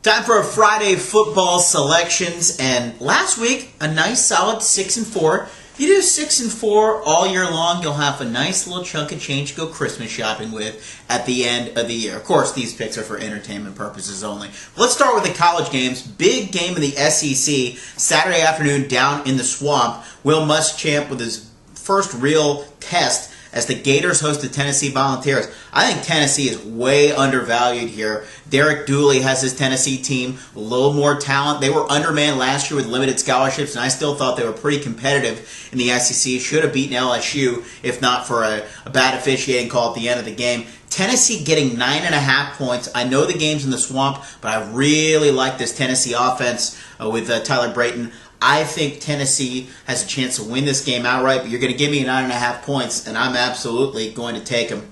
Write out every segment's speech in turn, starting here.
Time for a Friday football selections, and last week a nice solid 6-4. If you do 6-4 all year long, you'll have a nice little chunk of change to go Christmas shopping with at the end of the year. Of course, these picks are for entertainment purposes only. Let's start with the college games. Big game in the SEC Saturday afternoon down in the Swamp. Will Muschamp with his first real test as the Gators host the Tennessee Volunteers. I think Tennessee is way undervalued here. Derek Dooley has his Tennessee team, a little more talent. They were undermanned last year with limited scholarships, and I still thought they were pretty competitive in the SEC. Should have beaten LSU if not for a bad officiating call at the end of the game. Tennessee getting 9.5 points. I know the game's in the Swamp, but I really like this Tennessee offense with Tyler Brayton. I think Tennessee has a chance to win this game outright, but you're going to give me 9.5 points, and I'm absolutely going to take them.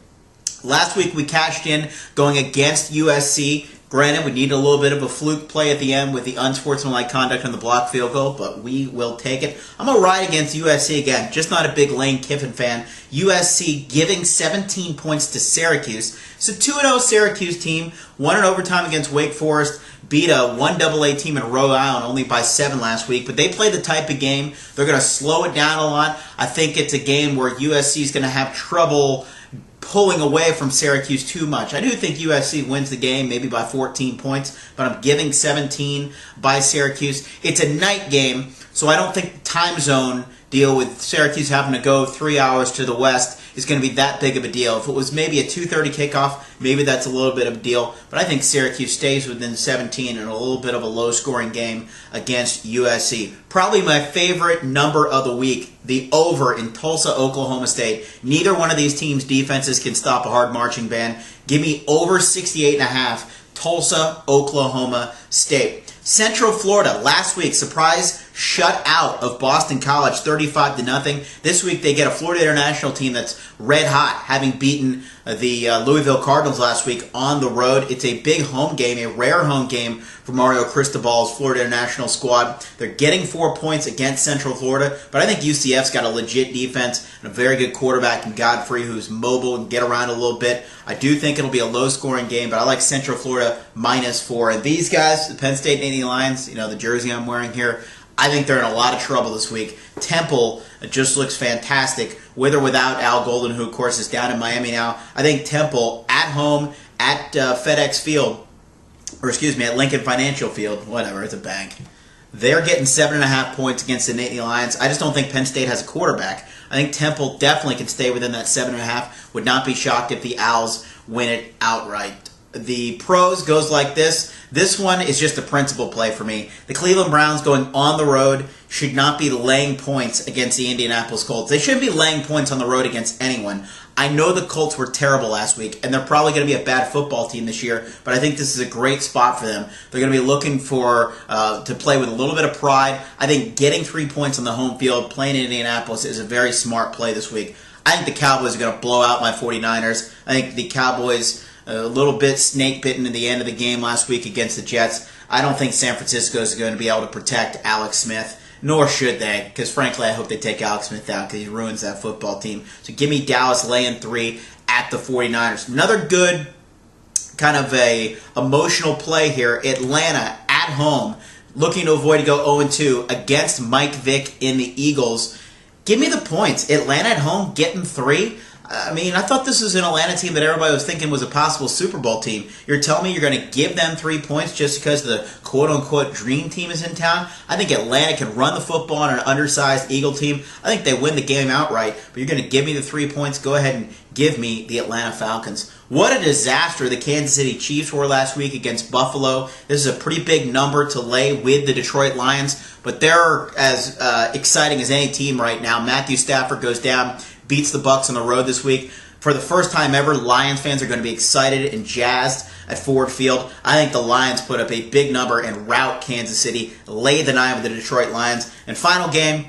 Last week we cashed in going against USC. Granted, we needed a little bit of a fluke play at the end with the unsportsmanlike conduct on the blocked field goal, but we will take it. I'm going to ride against USC again, just not a big Lane Kiffin fan. USC giving 17 points to Syracuse. It's a 2-0 Syracuse team, won in overtime against Wake Forest, beat a 1AA team in Rhode Island only by 7 last week, but they play the type of game. They're going to slow it down a lot. I think it's a game where USC is going to have trouble pulling away from Syracuse too much. I do think USC wins the game, maybe by 14 points, but I'm giving 17 by Syracuse. It's a night game, so I don't think the time zone deal with Syracuse having to go 3 hours to the west is going to be that big of a deal. If it was maybe a 2:30 kickoff, maybe that's a little bit of a deal, but I think Syracuse stays within 17 in a little bit of a low-scoring game against USC. Probably my favorite number of the week, the over in Tulsa, Oklahoma State. Neither one of these teams' defenses can stop a hard marching band. Give me over 68.5, Tulsa, Oklahoma State. Central Florida, last week, surprise shutout of Boston College, 35-0. This week they get a Florida International team that's red hot, having beaten the Louisville Cardinals last week on the road. It's a big home game, a rare home game for Mario Cristobal's Florida International squad. They're getting 4 points against Central Florida, but I think UCF's got a legit defense and a very good quarterback in Godfrey who's mobile and get around a little bit. I do think it'll be a low-scoring game, but I like Central Florida -4. And these guys, the Penn State Navy Lions, the jersey I'm wearing here, I think they're in a lot of trouble this week. Temple just looks fantastic, with or without Al Golden, who, of course, is down in Miami now. I think Temple at home at FedEx Field, at Lincoln Financial Field, whatever, it's a bank. They're getting 7.5 points against the Nittany Lions. I just don't think Penn State has a quarterback. I think Temple definitely can stay within that 7.5. Would not be shocked if the Owls win it outright. The pros goes like this. This one is just a principal play for me. The Cleveland Browns going on the road should not be laying points against the Indianapolis Colts. They shouldn't be laying points on the road against anyone. I know the Colts were terrible last week, and they're probably going to be a bad football team this year, but I think this is a great spot for them. They're going to be looking for to play with a little bit of pride. I think getting 3 points on the home field, playing in Indianapolis, is a very smart play this week. I think the Cowboys are going to blow out my 49ers. I think the Cowboys a little bit snake-bitten in the end of the game last week against the Jets. I don't think San Francisco is going to be able to protect Alex Smith, nor should they, because frankly I hope they take Alex Smith out because he ruins that football team. So give me Dallas laying 3 at the 49ers. Another good kind of a emotional play here. Atlanta at home, looking to avoid to go 0-2 against Mike Vick in the Eagles. Give me the points. Atlanta at home getting 3. I mean, I thought this was an Atlanta team that everybody was thinking was a possible Super Bowl team. You're telling me you're going to give them 3 points just because the quote-unquote dream team is in town? I think Atlanta can run the football on an undersized Eagle team. I think they win the game outright, but you're going to give me the 3 points? Go ahead and give me the Atlanta Falcons. What a disaster the Kansas City Chiefs were last week against Buffalo. This is a pretty big number to lay with the Detroit Lions, but they're as exciting as any team right now. Matthew Stafford goes down, beats the Bucs on the road this week. For the first time ever, Lions fans are going to be excited and jazzed at Ford Field. I think the Lions put up a big number and rout Kansas City, lay the 9 with the Detroit Lions. And final game,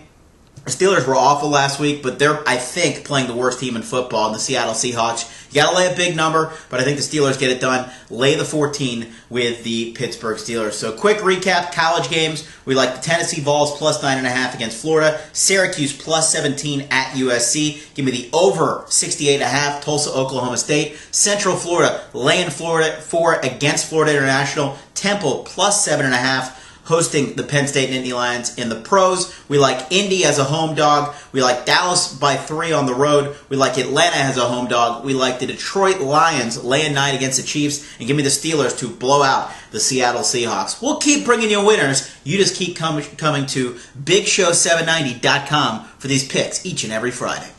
The Steelers were awful last week, but they're, I think, playing the worst team in football, the Seattle Seahawks. You got to lay a big number, but I think the Steelers get it done. Lay the 14 with the Pittsburgh Steelers. So quick recap, college games. We like the Tennessee Vols plus 9.5 against Florida. Syracuse plus 17 at USC. Give me the over 68.5, Tulsa, Oklahoma State. Central Florida, laying Florida 4 against Florida International. Temple plus 7.5. Hosting the Penn State Nittany Lions. In the pros, we like Indy as a home dog. We like Dallas by 3 on the road. We like Atlanta as a home dog. We like the Detroit Lions laying 9 against the Chiefs. And give me the Steelers to blow out the Seattle Seahawks. We'll keep bringing you winners. You just keep coming to BigShow790.com for these picks each and every Friday.